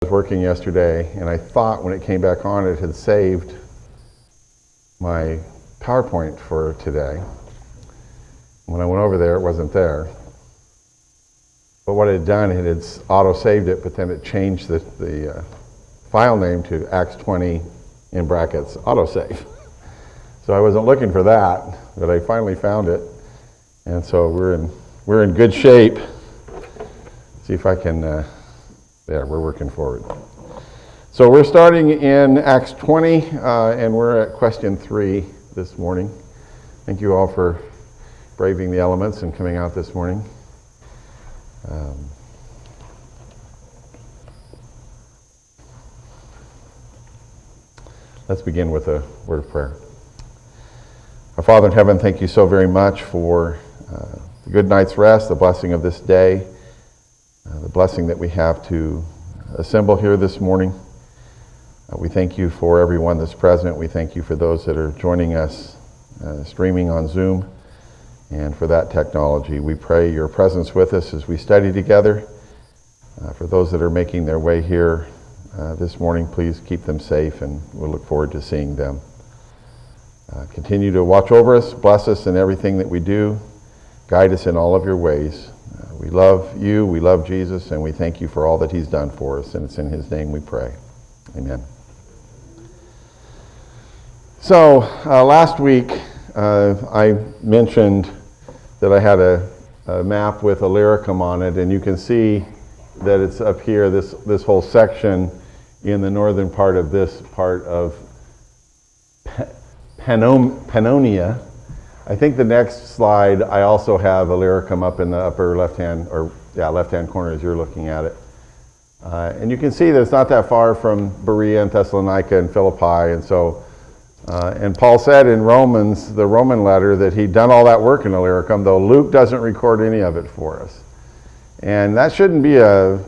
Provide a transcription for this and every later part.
was working yesterday, and I thought when it came back on it had saved my PowerPoint for today. When I went over there, it wasn't there. But what it had done, it had auto-saved it, but then it changed the file name to Acts 20 in brackets autosave. So I wasn't looking for that, but I finally found it, and so we're in good shape. See if I can. There, we're working forward. So we're starting in Acts 20, and we're at question 3 this morning. Thank you all for braving the elements and coming out this morning. Let's begin with a word of prayer. Our Father in heaven, thank you so very much for the good night's rest, the blessing of this day, the blessing that we have to assemble here this morning. We thank you for everyone that's present. We thank you for those that are joining us streaming on Zoom, and for that technology. We pray your presence with us as we study together. For those that are making their way here this morning, please keep them safe, and we'll look forward to seeing them. Continue to watch over us, bless us in everything that we do, guide us in all of your ways. We love you, we love Jesus, and we thank you for all that he's done for us, and it's in his name we pray. Amen. So, last week I mentioned that I had a map with Illyricum on it, and you can see that it's up here, this whole section in the northern part of this part of Pannonia. I think the next slide I also have Illyricum up in the upper left-hand corner as you're looking at it. And you can see that it's not that far from Berea and Thessalonica and Philippi, and so and Paul said in Romans, the Roman letter, that he'd done all that work in Illyricum, though Luke doesn't record any of it for us. And that shouldn't be a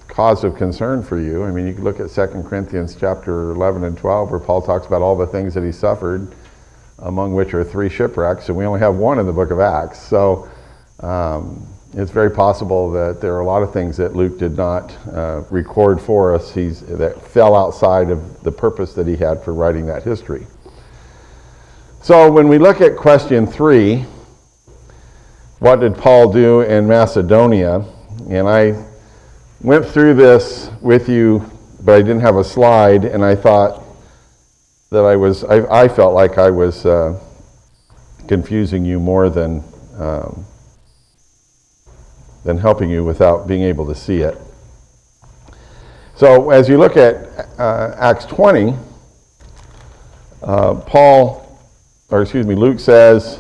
cause of concern for you. I mean, you can look at 2 Corinthians chapter 11 and 12, where Paul talks about all the things that he suffered, among which are 3 shipwrecks, and we only have 1 in the book of Acts. So it's very possible that there are a lot of things that Luke did not record for us that fell outside of the purpose that he had for writing that history. So when we look at question 3, what did Paul do in Macedonia? And I went through this with you, but I didn't have a slide, and I thought that I felt like I was confusing you more than helping you without being able to see it. So as you look at Acts 20, Luke says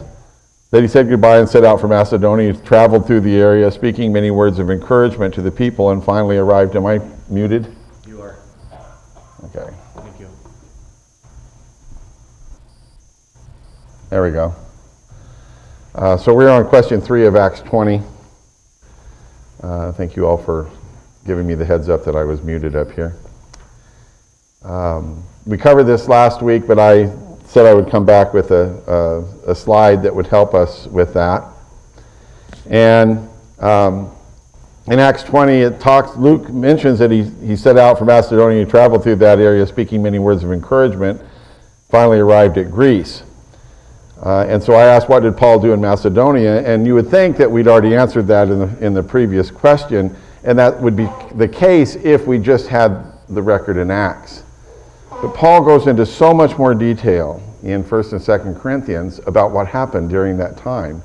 that he said goodbye and set out for Macedonia. He traveled through the area, speaking many words of encouragement to the people, and finally arrived. Am I muted? You are. Okay. Thank you. There we go. So we're on question 3 of Acts 20. Thank you all for giving me the heads up that I was muted up here. We covered this last week, but I said I would come back with a slide that would help us with that. And in Acts 20, Luke mentions that he set out from Macedonia, he traveled through that area, speaking many words of encouragement, finally arrived at Greece. And so I asked, what did Paul do in Macedonia? And you would think that we'd already answered that in the previous question, and that would be the case if we just had the record in Acts. But Paul goes into so much more detail in 1st and 2nd Corinthians about what happened during that time,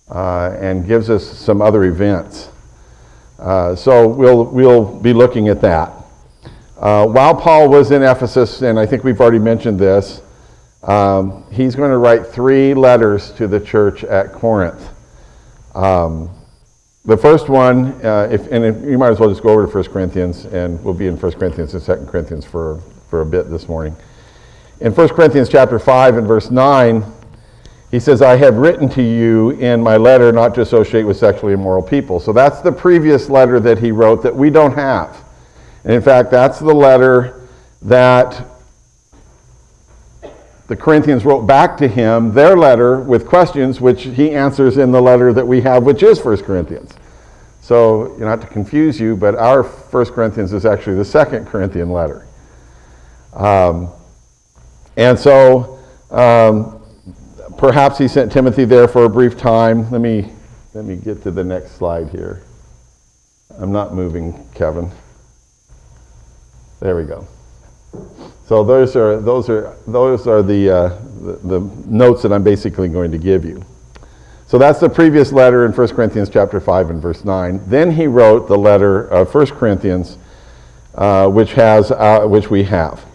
and gives us some other events. So we'll be looking at that. While Paul was in Ephesus, and I think we've already mentioned this, he's going to write 3 letters to the church at Corinth. The first one, you might as well just go over to 1 Corinthians, and we'll be in 1 Corinthians and 2 Corinthians for a bit this morning. In 1 Corinthians chapter 5 and verse 9, he says, I have written to you in my letter not to associate with sexually immoral people. So that's the previous letter that he wrote that we don't have. And in fact, that's the letter that the Corinthians wrote back to him, their letter with questions, which he answers in the letter that we have, which is 1 Corinthians. So, not to confuse you, but our 1 Corinthians is actually the 2 Corinthian letter. And so, perhaps he sent Timothy there for a brief time. Let me get to the next slide here. I'm not moving, Kevin. There we go. So those are the notes that I'm basically going to give you. So that's the previous letter in 1 Corinthians chapter 5 and verse 9. Then he wrote the letter of 1 Corinthians, which we have.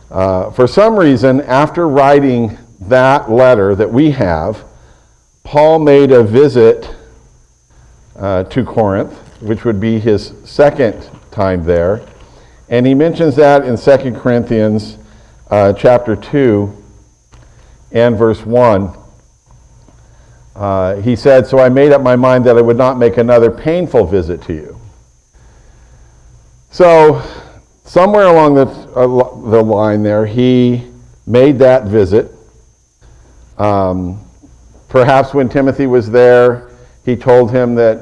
For some reason, after writing that letter that we have, Paul made a visit to Corinth, which would be his second time there. And he mentions that in 2 Corinthians chapter 2 and verse 1. He said, "So I made up my mind that I would not make another painful visit to you." So somewhere along the line there, he made that visit. Perhaps when Timothy was there, he told him that,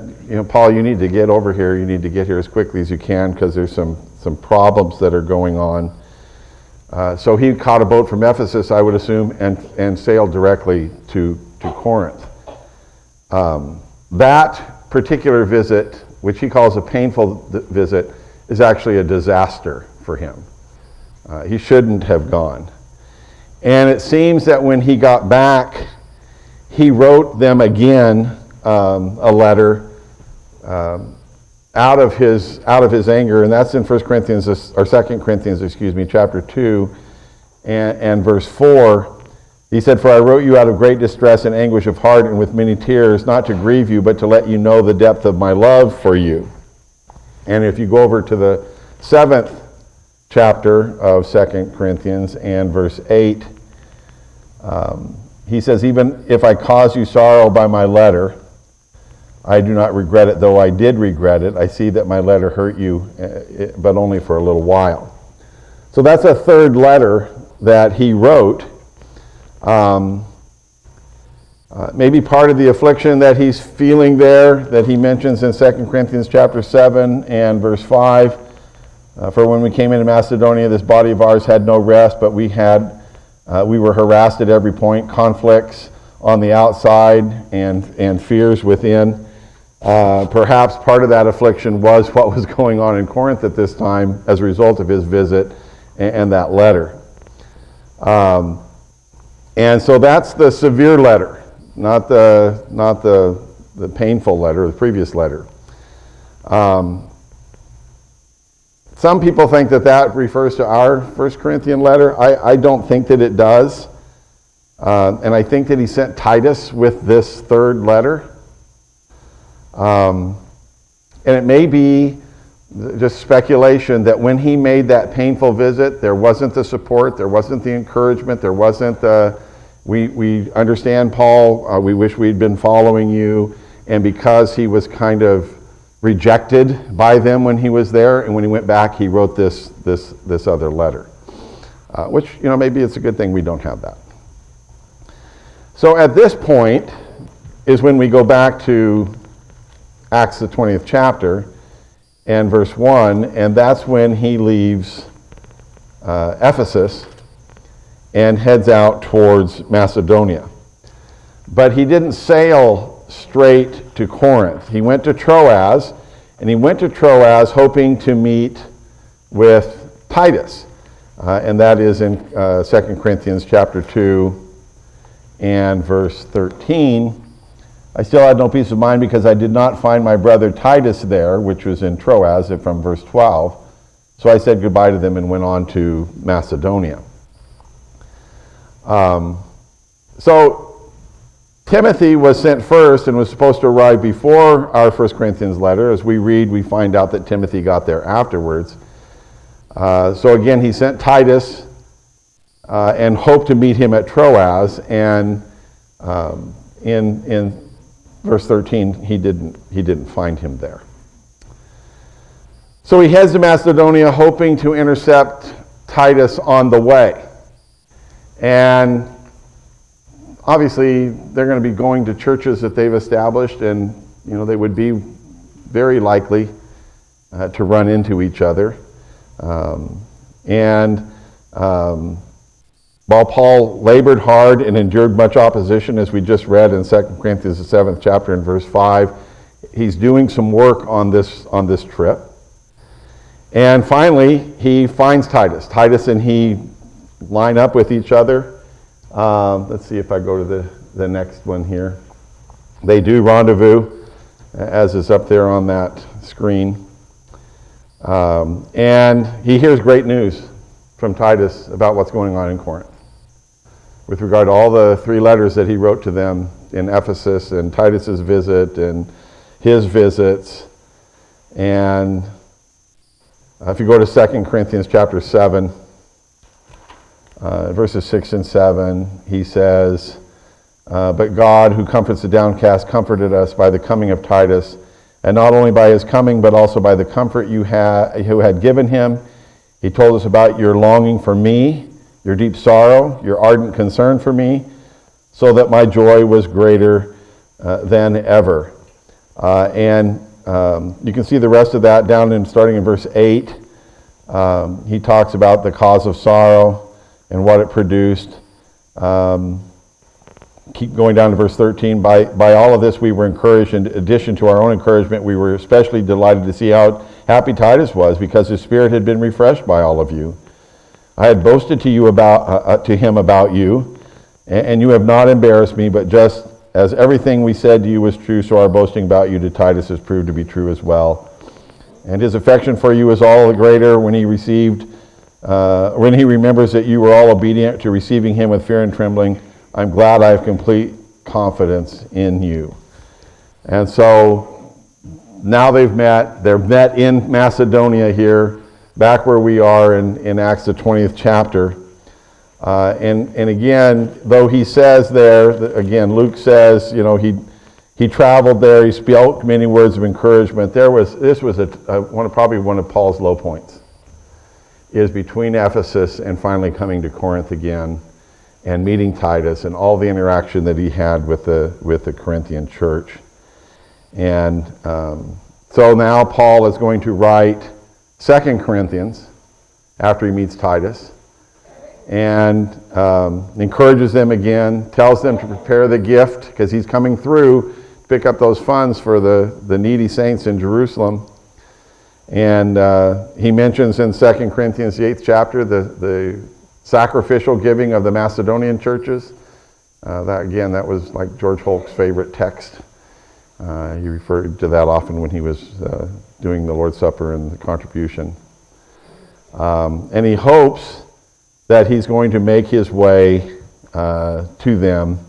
Paul, you need to get over here. You need to get here as quickly as you can because there's some problems that are going on. So he caught a boat from Ephesus, I would assume, and sailed directly to Corinth. That particular visit, which he calls a painful visit, is actually a disaster for him. He shouldn't have gone. And it seems that when he got back, he wrote them again a letter out of his anger, and that's in 1 Corinthians, or 2 Corinthians, chapter 2 and verse 4. He said, "For I wrote you out of great distress and anguish of heart and with many tears, not to grieve you, but to let you know the depth of my love for you." And if you go over to the 7th chapter of 2 Corinthians and verse 8, he says, "Even if I cause you sorrow by my letter, I do not regret it, though I did regret it. I see that my letter hurt you, but only for a little while." So that's a third letter that he wrote. Maybe part of the affliction that he's feeling there, that he mentions in 2 Corinthians chapter 7 and verse 5. "For when we came into Macedonia, this body of ours had no rest, but we were harassed at every point, conflicts on the outside and fears within." Perhaps part of that affliction was what was going on in Corinth at this time as a result of his visit and that letter. And so that's the severe letter, not the painful letter, the previous letter. Some people think that refers to our 1 Corinthian letter. I don't think that it does. And I think that he sent Titus with this third letter. And it may be just speculation that when he made that painful visit, there wasn't the support, there wasn't the encouragement, there wasn't the, we understand, Paul, we wish we'd been following you. And because he was kind of rejected by them when he was there, and when he went back, he wrote this other letter. Which, maybe it's a good thing we don't have that. So at this point is when we go back to Acts the 20th chapter and verse 1, and that's when he leaves Ephesus and heads out towards Macedonia. But he didn't sail straight to Corinth. He went to Troas, and he went to Troas hoping to meet with Titus. And that is in 2 Corinthians chapter 2 and verse 13. "I still had no peace of mind because I did not find my brother Titus there," which was in Troas from verse 12. "So I said goodbye to them and went on to Macedonia." So Timothy was sent first and was supposed to arrive before our 1 Corinthians letter. As we read, we find out that Timothy got there afterwards. So again, he sent Titus and hoped to meet him at Troas. And in verse 13, he didn't find him there. So he heads to Macedonia, hoping to intercept Titus on the way. And obviously, they're going to be going to churches that they've established, and they would be very likely to run into each other. While Paul labored hard and endured much opposition, as we just read in 2 Corinthians, the 7th chapter and verse 5, he's doing some work on this trip. And finally, he finds Titus. Titus and he line up with each other. Let's see if I go to the next one here. They do rendezvous, as is up there on that screen. And he hears great news from Titus about what's going on in Corinth, with regard to all the 3 letters that he wrote to them in Ephesus, and Titus's visit and his visits. And if you go to 2 Corinthians chapter 7, verses 6 and 7, he says, "But God, who comforts the downcast, comforted us by the coming of Titus, and not only by his coming, but also by the comfort you had given him. He told us about your longing for me, your deep sorrow, your ardent concern for me, so that my joy was greater than ever." You can see the rest of that starting in verse 8. He talks about the cause of sorrow and what it produced. Keep going down to verse 13. By all of this we were encouraged. In addition to our own encouragement, we were especially delighted to see how happy Titus was, because his spirit had been refreshed by all of you. I had boasted to him about you, and you have not embarrassed me, but just as everything we said to you was true, so our boasting about you to Titus has proved to be true as well. And his affection for you is all the greater when he remembers that you were all obedient to receiving him with fear and trembling. I'm glad I have complete confidence in you. And so now they're met in Macedonia here, back where we are in Acts the 20th chapter. And again, though he says there, again, Luke says, he traveled there, he spoke many words of encouragement. This was probably one of Paul's low points, is between Ephesus and finally coming to Corinth again and meeting Titus and all the interaction that he had with the Corinthian church. And so now Paul is going to write 2 Corinthians after he meets Titus, and encourages them again, tells them to prepare the gift, because he's coming through to pick up those funds for the needy saints in Jerusalem. And he mentions in 2 Corinthians, the 8th chapter, the sacrificial giving of the Macedonian churches. That was like George Holt's favorite text. He referred to that often when he was doing the Lord's Supper and the contribution. And he hopes that he's going to make his way to them.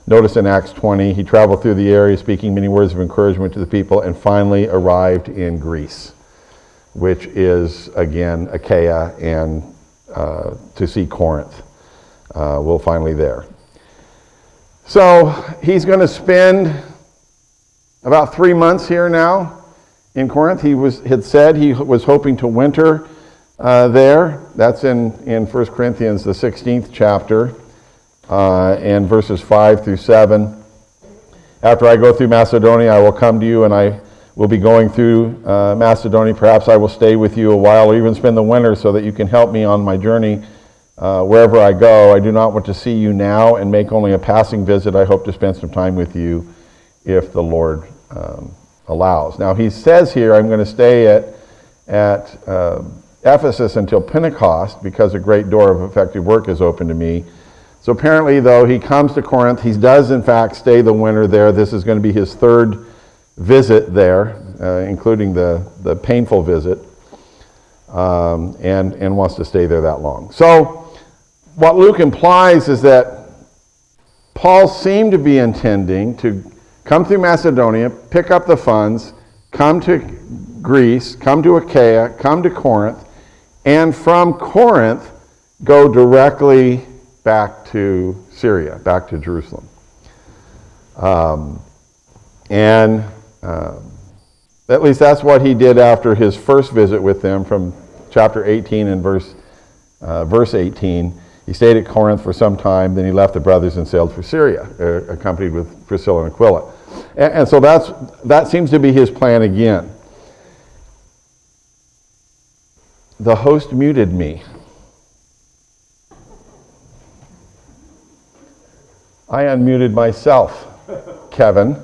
Notice in Acts 20, he traveled through the area speaking many words of encouragement to the people, and finally arrived in Greece, which is, again, Achaia, and to see Corinth. We'll finally there. So he's going to spend about 3 months here now in Corinth. He had said he was hoping to winter there. That's in 1 Corinthians, the 16th chapter, and verses 5 through 7. After I go through Macedonia, I will come to you, and I will be going through Macedonia. Perhaps I will stay with you a while, or even spend the winter, so that you can help me on my journey wherever I go. I do not want to see you now and make only a passing visit. I hope to spend some time with you if the Lord allows. Now he says here, I'm going to stay at Ephesus until Pentecost, because a great door of effective work is open to me. So apparently, though, he comes to Corinth. He does, in fact, stay the winter there. This is going to be his 3rd visit there, including the painful visit, and wants to stay there that long. So what Luke implies is that Paul seemed to be intending to come through Macedonia, pick up the funds, come to Greece, come to Achaia, come to Corinth, and from Corinth go directly back to Syria, back to Jerusalem. At least that's what he did after his first visit with them from chapter 18 and verse 18. He stayed at Corinth for some time, then he left the brothers and sailed for Syria, accompanied with Priscilla and Aquila. And so that seems to be his plan again. the host muted me. I unmuted myself, Kevin.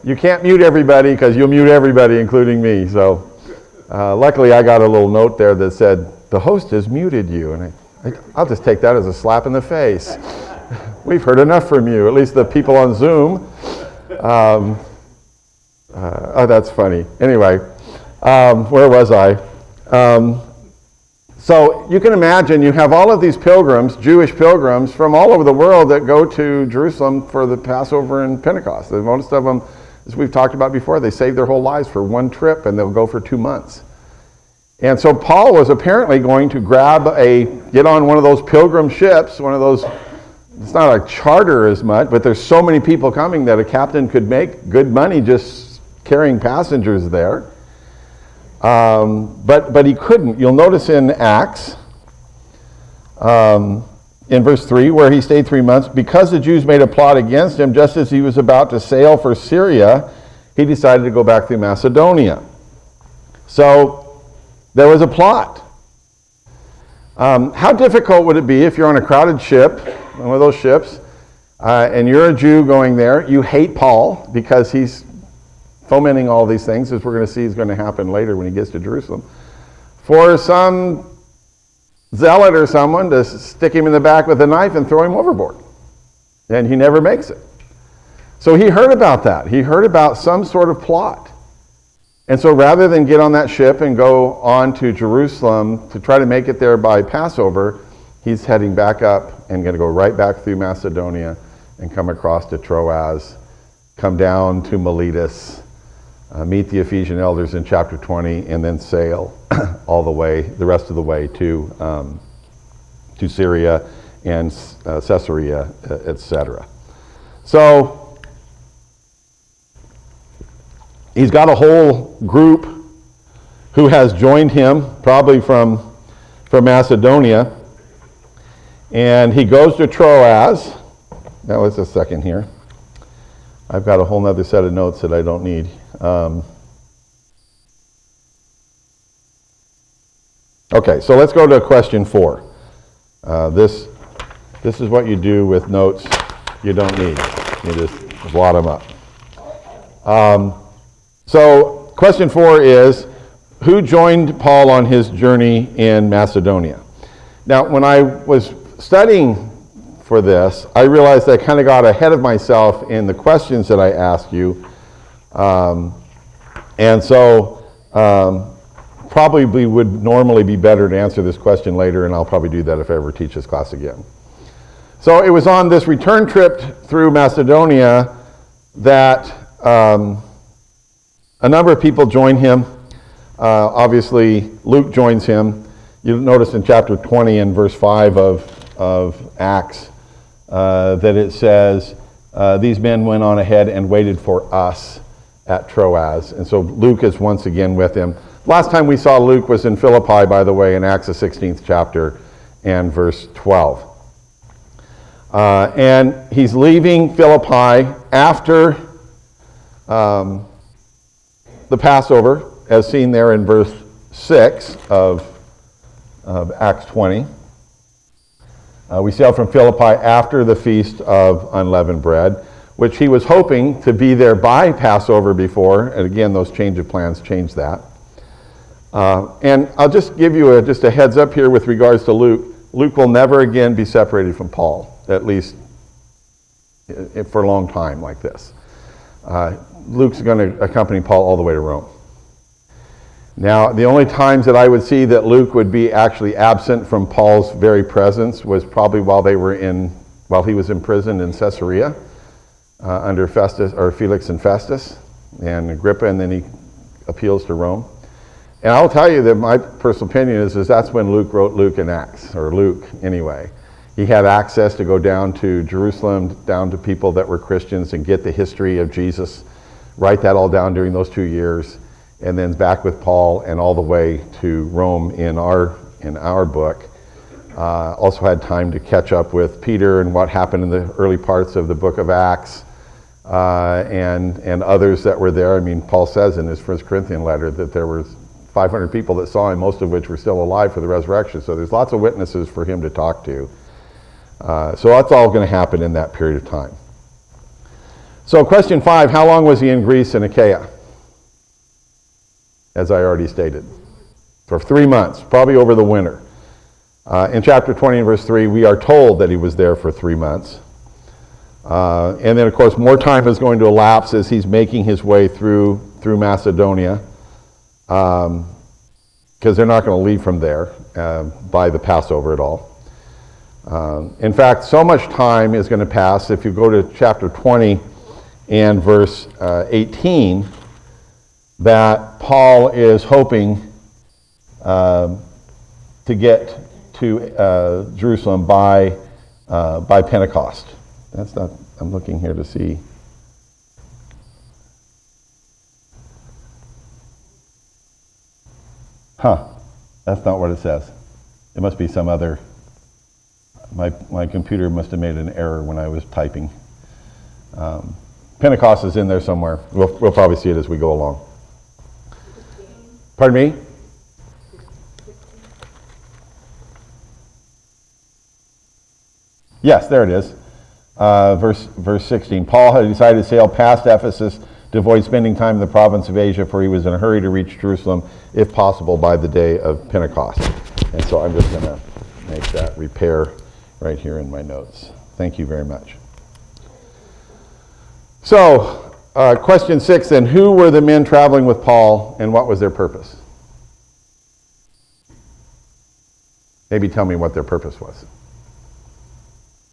You can't mute everybody because you'll mute everybody, including me. So luckily I got a little note there that said, the host has muted you. And I'll just take that as a slap in the face. We've heard enough from you, at least the people on Zoom. Oh, that's funny. Anyway, where was I? So you can imagine you have all of these pilgrims, Jewish pilgrims, from all over the world that go to Jerusalem for the Passover and Pentecost. Most of them, as we've talked about before, they save their whole lives for one trip and they'll go for 2 months. And so Paul was apparently going to get on one of those pilgrim ships, one of those, it's not a charter as much, but there's so many people coming that a captain could make good money just carrying passengers there. But he couldn't. You'll notice in Acts, in verse 3, where he stayed 3 months, because the Jews made a plot against him, just as he was about to sail for Syria, he decided to go back through Macedonia. So there was a plot. How difficult would it be if you're on a crowded ship, one of those ships, and you're a Jew going there, you hate Paul because he's fomenting all these things, as we're going to see is going to happen later when he gets to Jerusalem, for some zealot or someone to stick him in the back with a knife and throw him overboard. And he never makes it. So he heard about that. He heard about some sort of plot. And so rather than get on that ship and go on to Jerusalem to try to make it there by Passover, he's heading back up and going to go right back through Macedonia and come across to Troas, come down to Miletus, meet the Ephesian elders in chapter 20, and then sail all the way, the rest of the way to Syria and Caesarea, etc. So he's got a whole group who has joined him, probably from Macedonia, and he goes to Troas. Now, let's a second here. I've got a whole other set of notes that I don't need. Okay, so let's go to question 4. This is what you do with notes you don't need. You just blot them up. So question 4 is, who joined Paul on his journey in Macedonia? Now, when I was studying for this, I realized I kind of got ahead of myself in the questions that I asked you. And so probably would normally be better to answer this question later, and I'll probably do that if I ever teach this class again. So it was on this return trip through Macedonia that a number of people joined him. Obviously, Luke joins him. You'll notice in chapter 20 and verse 5 of Acts that it says, these men went on ahead and waited for us at Troas. And so Luke is once again with him. Last time we saw Luke was in Philippi, by the way, in Acts the 16th chapter and verse 12. And he's leaving Philippi after the Passover, as seen there in verse 6 of Acts 20. We sailed from Philippi after the Feast of Unleavened Bread, which he was hoping to be there by Passover before. And again, those change of plans changed that. And I'll just give you just a heads up here with regards to Luke. Luke will never again be separated from Paul, at least for a long time like this. Luke's going to accompany Paul all the way to Rome. Now, the only times that I would see that Luke would be actually absent from Paul's very presence was probably while he was imprisoned in Caesarea under Festus, or Felix and Festus and Agrippa, and then he appeals to Rome. And I'll tell you that my personal opinion is that's when Luke wrote Luke and Acts, or Luke anyway. He had access to go down to Jerusalem, down to people that were Christians, and get the history of Jesus, write that all down during those 2 years, and then back with Paul and all the way to Rome in our book. Also had time to catch up with Peter and what happened in the early parts of the book of Acts, and others that were there. I mean, Paul says in his 1 Corinthian letter that there were 500 people that saw him, most of which were still alive for the resurrection. So there's lots of witnesses for him to talk to. So that's all going to happen in that period of time. So question 5, how long was he in Greece and Achaia? As I already stated, for 3 months, probably over the winter. In chapter 20 and verse 3, we are told that he was there for 3 months. And then, of course, more time is going to elapse as he's making his way through Macedonia, because they're not going to leave from there by the Passover at all. In fact, so much time is going to pass, if you go to chapter 20 and verse 18, that Paul is hoping to get to Jerusalem by Pentecost. That's not, I'm looking here to see. That's not what it says. It must be some other, my computer must have made an error when I was typing. Pentecost is in there somewhere. We'll probably see it as we go along. Pardon me? Yes, there it is. Verse 16. Paul had decided to sail past Ephesus to avoid spending time in the province of Asia, for he was in a hurry to reach Jerusalem, if possible, by the day of Pentecost. And so I'm just going to make that repair right here in my notes. Thank you very much. So, question 6 then. Who were the men traveling with Paul, and what was their purpose? Maybe tell me what their purpose was.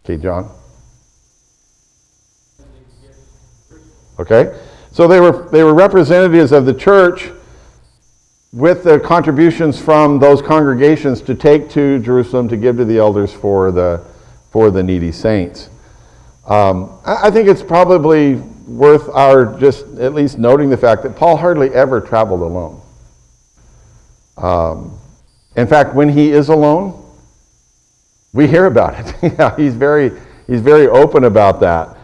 Okay, John? Okay, so they were representatives of the church with the contributions from those congregations to take to Jerusalem to give to the elders for the needy saints. I think it's probably worth our just at least noting the fact that Paul hardly ever traveled alone. In fact, when he is alone, we hear about it. Yeah, he's very open about that.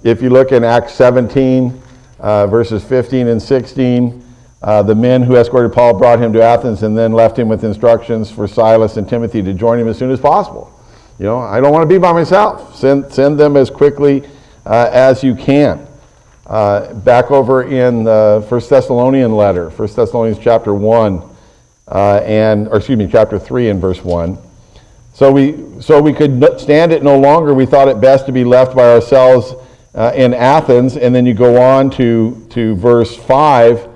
If you look in Acts 17, verses 15 and 16, the men who escorted Paul brought him to Athens and then left him with instructions for Silas and Timothy to join him as soon as possible. You know, I don't want to be by myself. Send them as quickly as you can. Back over in the 1 Thessalonian letter, 1 Thessalonians chapter 1, chapter 3 and verse 1. So we could stand it no longer. We thought it best to be left by ourselves in Athens. And then you go on to verse 5,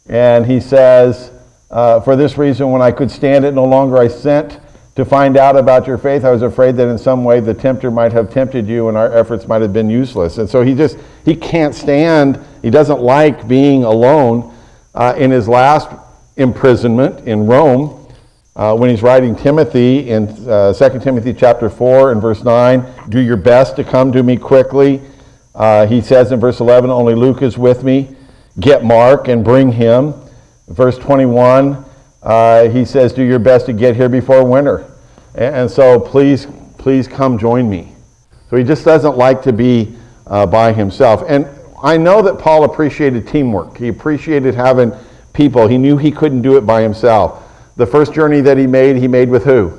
and he says, for this reason, when I could stand it no longer, I sent to find out about your faith. I was afraid that in some way the tempter might have tempted you and our efforts might have been useless. And so he can't stand, he doesn't like being alone. In his last imprisonment in Rome, when he's writing Timothy in 2 Timothy chapter 4 and verse 9, do your best to come to me quickly. He says in verse 11, only Luke is with me. Get Mark and bring him. Verse 21, he says, do your best to get here before winter. And so please come join me. So he just doesn't like to be by himself. And I know that Paul appreciated teamwork. He appreciated having people. He knew he couldn't do it by himself. The first journey that he made with who?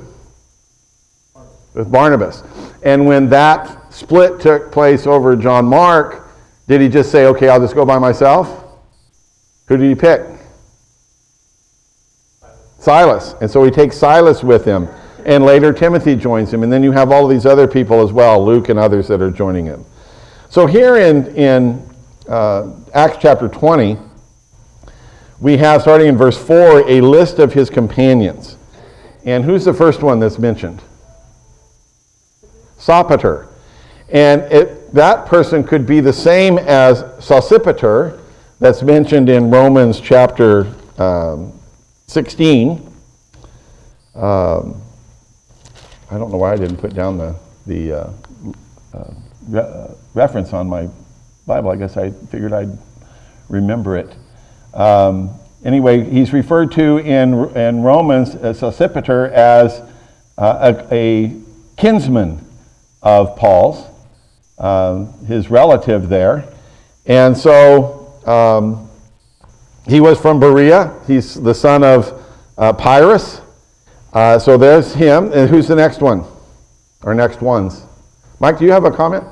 With Barnabas. And when that split took place over John Mark, did he just say, okay, I'll just go by myself? Who did he pick? Silas. And so he takes Silas with him. And later Timothy joins him. And then you have all of these other people as well, Luke and others that are joining him. So here in Acts chapter 20, we have, starting in verse 4, a list of his companions. And who's the first one that's mentioned? Sopater. And that person could be the same as Sosipater that's mentioned in Romans chapter 16. I don't know why I didn't put down the reference on my Bible. I guess I figured I'd remember it. Anyway, he's referred to in Romans, Sosipater, as a kinsman of Paul's, his relative there. And so He was from Berea. He's the son of Pyrrhus. So there's him. And who's the next one? Or next ones? Mike, do you have a comment?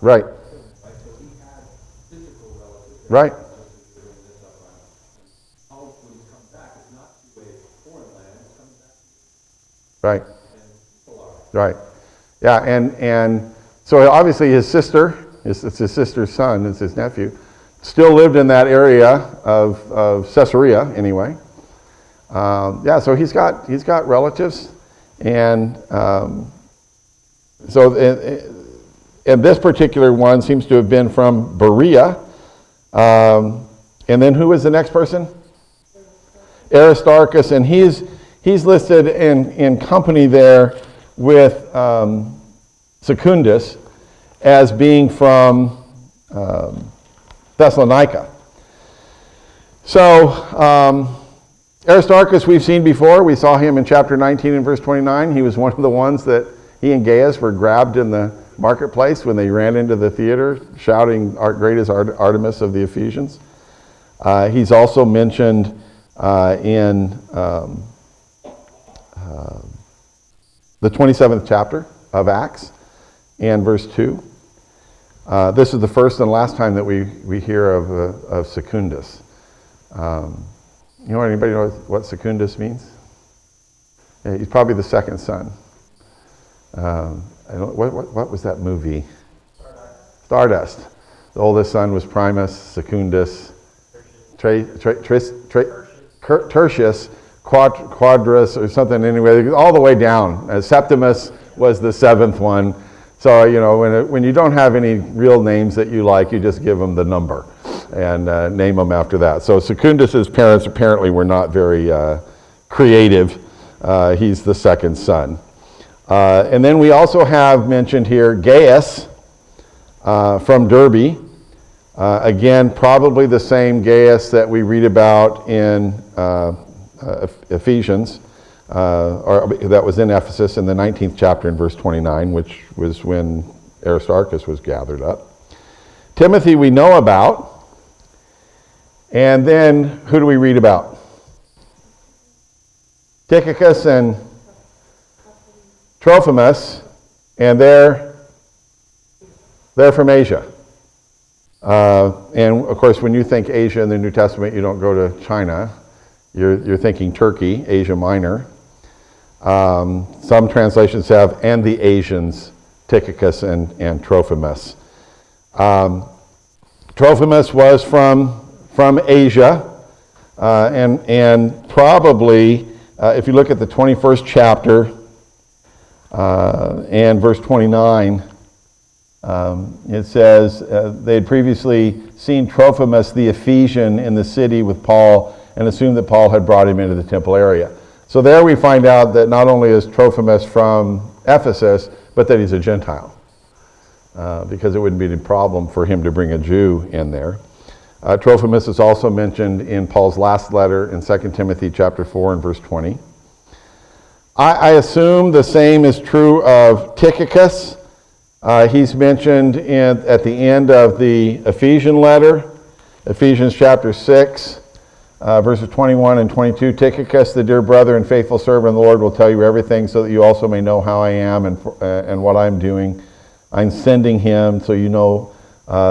Right. Right. Right. Right. Yeah, and so obviously his sister, it's his sister's son, it's his nephew, still lived in that area of Caesarea anyway. So he's got relatives, and and this particular one seems to have been from Berea. And then who was the next person? Aristarchus, and he's listed in company there with Secundus as being from Thessalonica. So Aristarchus we've seen before. We saw him in chapter 19 and verse 29. He was one of the ones that he and Gaius were grabbed in the marketplace when they ran into the theater shouting, "Great is Artemis of the Ephesians." He's also mentioned in the 27th chapter of Acts and verse 2. This is the first and last time that we hear of Secundus. Anybody know what Secundus means? Yeah, he's probably the second son. What was that movie? Stardust. The oldest son was Primus, Secundus, Tertius, Quadrus, or something anyway, all the way down. Septimus was the seventh one. So, when you don't have any real names that you like, you just give them the number and name them after that. So Secundus's parents apparently were not very creative. He's the second son. And then we also have mentioned here Gaius from Derbe. Again, probably the same Gaius that we read about in Ephesians, or that was in Ephesus in the 19th chapter in verse 29, which was when Aristarchus was gathered up. Timothy we know about. And then who do we read about? Tychicus and Trophimus, and they're from Asia. And of course, when you think Asia in the New Testament, you don't go to China. You're thinking Turkey, Asia Minor. Some translations have, and the Asians, Tychicus and Trophimus. Trophimus was from Asia, and probably, if you look at the 21st chapter and verse 29, it says they had previously seen Trophimus the Ephesian in the city with Paul and assumed that Paul had brought him into the temple area. So there we find out that not only is Trophimus from Ephesus, but that he's a Gentile, because it wouldn't be a problem for him to bring a Jew in there. Trophimus is also mentioned in Paul's last letter in 2 Timothy chapter 4 and verse 20. I assume the same is true of Tychicus. He's mentioned at the end of the Ephesian letter, Ephesians chapter 6, verses 21 and 22. Tychicus, the dear brother and faithful servant of the Lord, will tell you everything so that you also may know how I am and what I'm doing. I'm sending him so you know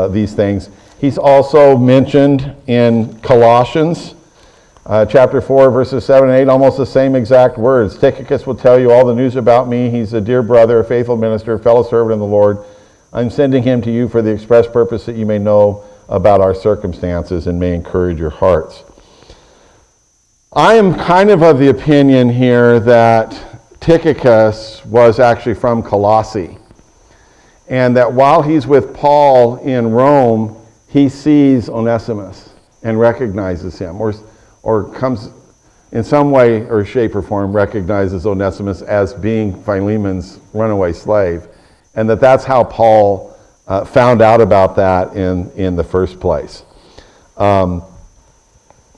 these things. He's also mentioned in Colossians chapter 4, verses 7 and 8, almost the same exact words. Tychicus will tell you all the news about me. He's a dear brother, a faithful minister, a fellow servant in the Lord. I'm sending him to you for the express purpose that you may know about our circumstances and may encourage your hearts. I am kind of the opinion here that Tychicus was actually from Colossae, and that while he's with Paul in Rome, he sees Onesimus and recognizes him, or comes in some way or shape or form recognizes Onesimus as being Philemon's runaway slave, and that's how Paul found out about that in the first place.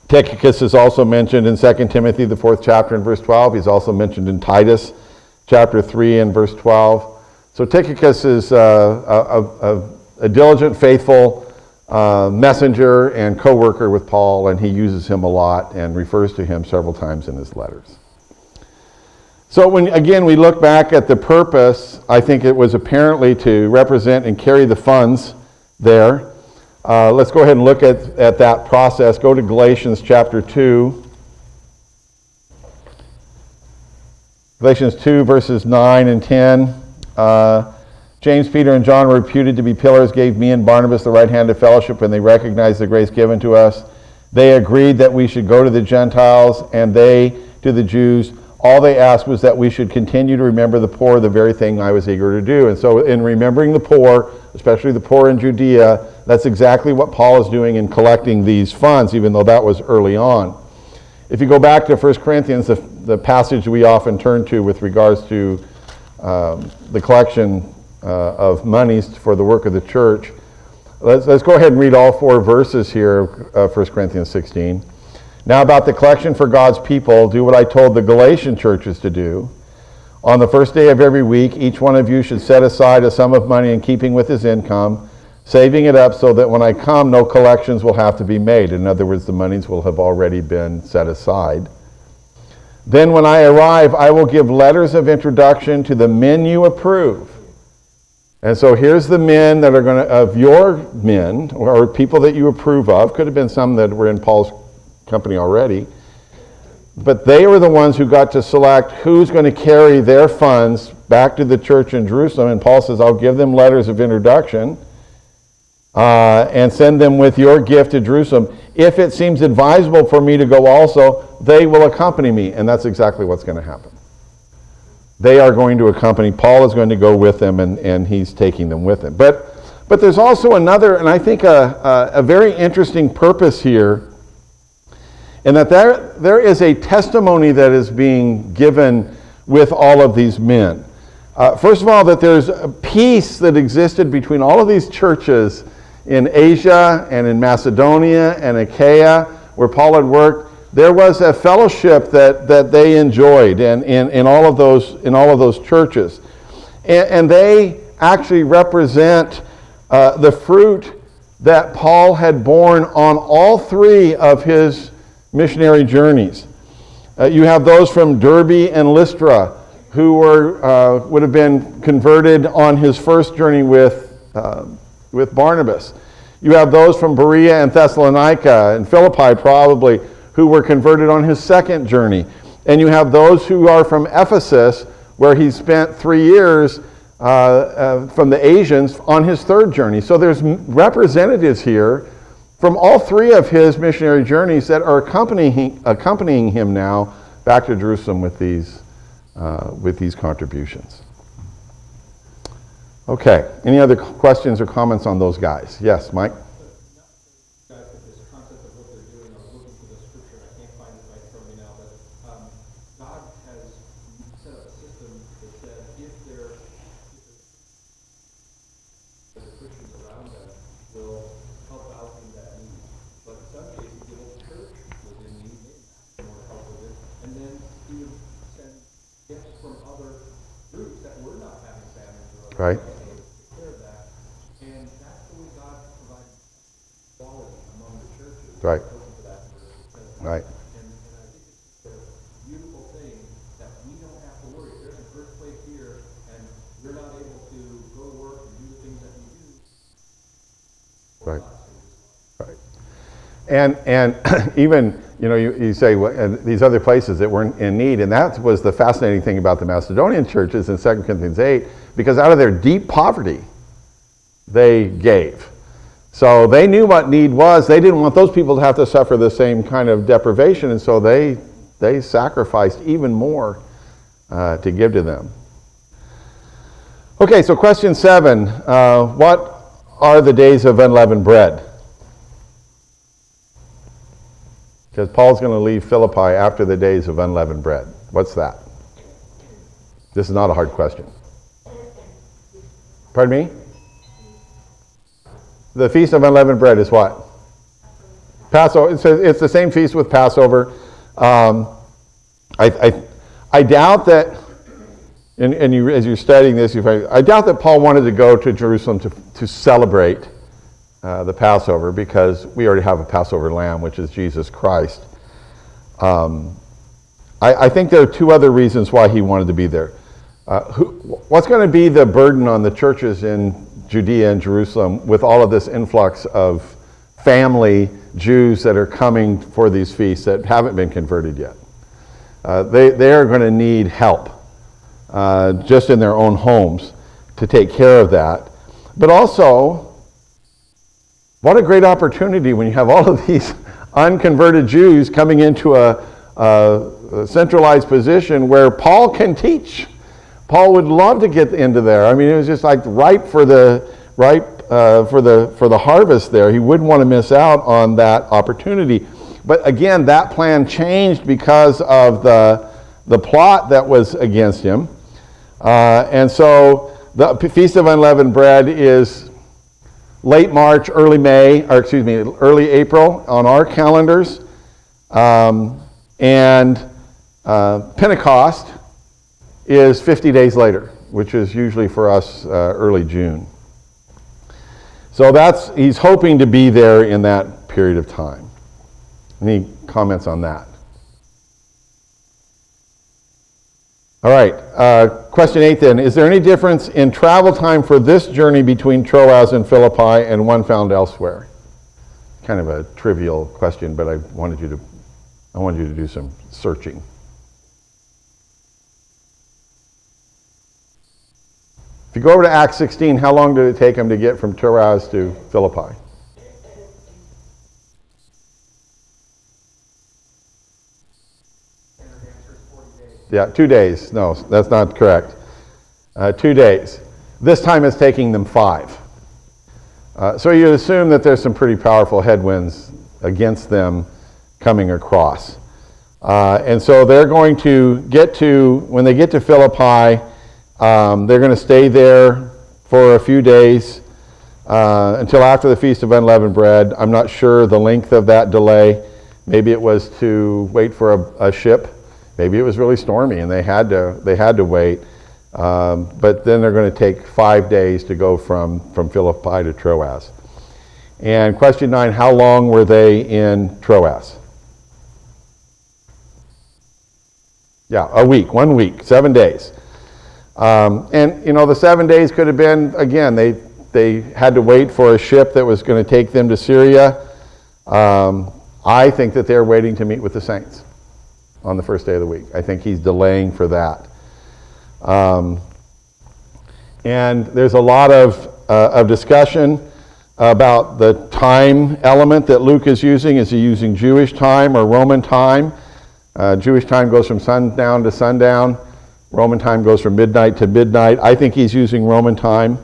Tychicus is also mentioned in 2 Timothy, the 4th chapter and verse 12. He's also mentioned in Titus chapter 3 and verse 12. So Tychicus is a diligent, faithful messenger and co-worker with Paul, and he uses him a lot and refers to him several times in his letters. So when, again, we look back at the purpose, I think it was apparently to represent and carry the funds there. Let's go ahead and look at that process. Go to Galatians chapter 2. Galatians 2, verses 9 and 10. James, Peter, and John were reputed to be pillars, gave me and Barnabas the right hand of fellowship when they recognized the grace given to us. They agreed that we should go to the Gentiles, and they to the Jews. All they asked was that we should continue to remember the poor, the very thing I was eager to do. And so in remembering the poor, especially the poor in Judea, that's exactly what Paul is doing in collecting these funds, even though that was early on. If you go back to 1 Corinthians, the passage we often turn to with regards to the collection of monies for the work of the church, let's go ahead and read all 4 verses here of 1 Corinthians 16. Now about the collection for God's people, do what I told the Galatian churches to do. On the first day of every week, each one of you should set aside a sum of money in keeping with his income, saving it up so that when I come, no collections will have to be made. In other words, the monies will have already been set aside. Then when I arrive, I will give letters of introduction to the men you approve. And so here's the men that are going to, of your men, or people that you approve of. Could have been some that were in Paul's company already. But they were the ones who got to select who's going to carry their funds back to the church in Jerusalem. And Paul says, I'll give them letters of introduction and send them with your gift to Jerusalem. If it seems advisable for me to go also, they will accompany me. And that's exactly what's going to happen. They are going to accompany. Paul is going to go with them, and he's taking them with him. But there's also another, and I think a very interesting purpose here, in that there is a testimony that is being given with all of these men. First of all, that there's a peace that existed between all of these churches in Asia and in Macedonia and Achaia, where Paul had worked. There was a fellowship that they enjoyed in all of those churches. And they actually represent the fruit that Paul had borne on all 3 of his missionary journeys. You have those from Derbe and Lystra who would have been converted on his first journey with Barnabas. You have those from Berea and Thessalonica and Philippi probably who were converted on his second journey. And you have those who are from Ephesus, where he spent 3 years from the Asians on his third journey. So there's representatives here from all 3 of his missionary journeys that are accompanying him now back to Jerusalem with these contributions. Okay, any other questions or comments on those guys? Yes, Mike? Right. And that's the way God provides quality among the churches. Right. Right. And I think it's a beautiful thing that we don't have to worry. There's an earthquake here, and we're not able to go to work and do the things that we do. Right. Right. And even, you say these other places that were in need, and that was the fascinating thing about the Macedonian churches in 2 Corinthians 8, because out of their deep poverty, they gave. So they knew what need was. They didn't want those people to have to suffer the same kind of deprivation, and so they sacrificed even more to give to them. Okay, so question 7. What are the days of unleavened bread? Because Paul's going to leave Philippi after the days of unleavened bread. What's that? This is not a hard question. Pardon me? The Feast of Unleavened Bread is what? Passover. It's the same feast with Passover. I doubt that, and you, as you're studying this, you find, I doubt that Paul wanted to go to Jerusalem to celebrate the Passover, because we already have a Passover lamb, which is Jesus Christ. I think there are two other reasons why he wanted to be there. What's going to be the burden on the churches in Judea and Jerusalem with all of this influx of family Jews that are coming for these feasts that haven't been converted yet? They are going to need help just in their own homes to take care of that. But also, what a great opportunity when you have all of these unconverted Jews coming into a centralized position where Paul can teach. Paul would love to get into there. I mean, it was just like ripe for the harvest there. He wouldn't want to miss out on that opportunity. But again, that plan changed because of the plot that was against him. And so the Feast of Unleavened Bread is late March, early April on our calendars. And Pentecost is 50 days later, which is usually for us early June. So he's hoping to be there in that period of time. Any comments on that? All right, question 8 then. Is there any difference in travel time for this journey between Troas and Philippi and one found elsewhere? Kind of a trivial question, but I wanted you to do some searching. If you go over to Acts 16, how long did it take them to get from Troas to Philippi? Yeah, 2 days. No, that's not correct. 2 days. This time it's taking them 5. So you assume that there's some pretty powerful headwinds against them coming across. And so they're going to when they get to Philippi, they're going to stay there for a few days until after the Feast of Unleavened Bread. I'm not sure the length of that delay. Maybe it was to wait for a ship. Maybe it was really stormy and they had to wait. But then they're going to take 5 days to go from Philippi to Troas. And question 9, how long were they in Troas? Yeah, 1 week, 7 days. And the 7 days could have been, again, they had to wait for a ship that was going to take them to Syria. I think that they're waiting to meet with the saints on the first day of the week. I think he's delaying for that. And there's a lot of discussion about the time element that Luke is using. Is he using Jewish time or Roman time? Jewish time goes from sundown to sundown. Roman time goes from midnight to midnight. I think he's using Roman time.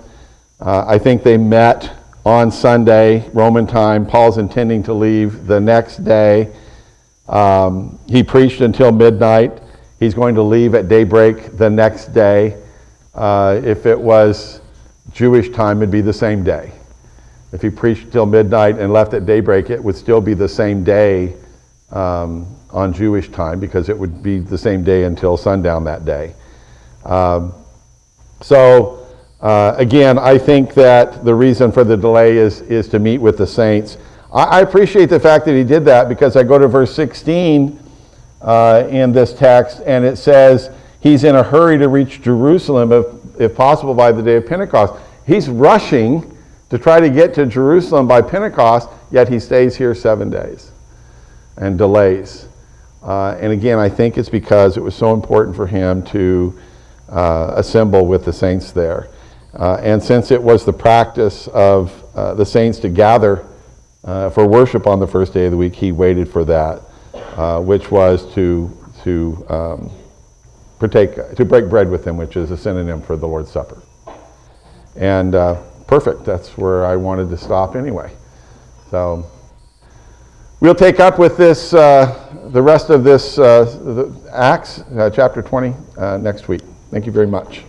I think they met on Sunday, Roman time. Paul's intending to leave the next day. He preached until midnight. He's going to leave at daybreak the next day. If it was Jewish time, it'd be the same day. If he preached till midnight and left at daybreak, it would still be the same day on Jewish time, because it would be the same day until sundown that day. Again, I think that the reason for the delay is to meet with the saints. I appreciate the fact that he did that, because I go to verse 16 in this text, and it says he's in a hurry to reach Jerusalem, if possible, by the day of Pentecost. He's rushing to try to get to Jerusalem by Pentecost, yet he stays here 7 days and delays. And again, I think it's because it was so important for him to assemble with the saints there. And since it was the practice of the saints to gather for worship on the first day of the week, he waited for that, which was to break bread with them, which is a synonym for the Lord's Supper. And perfect, that's where I wanted to stop anyway. So we'll take up with this, the rest of this Acts, chapter 20, next week. Thank you very much.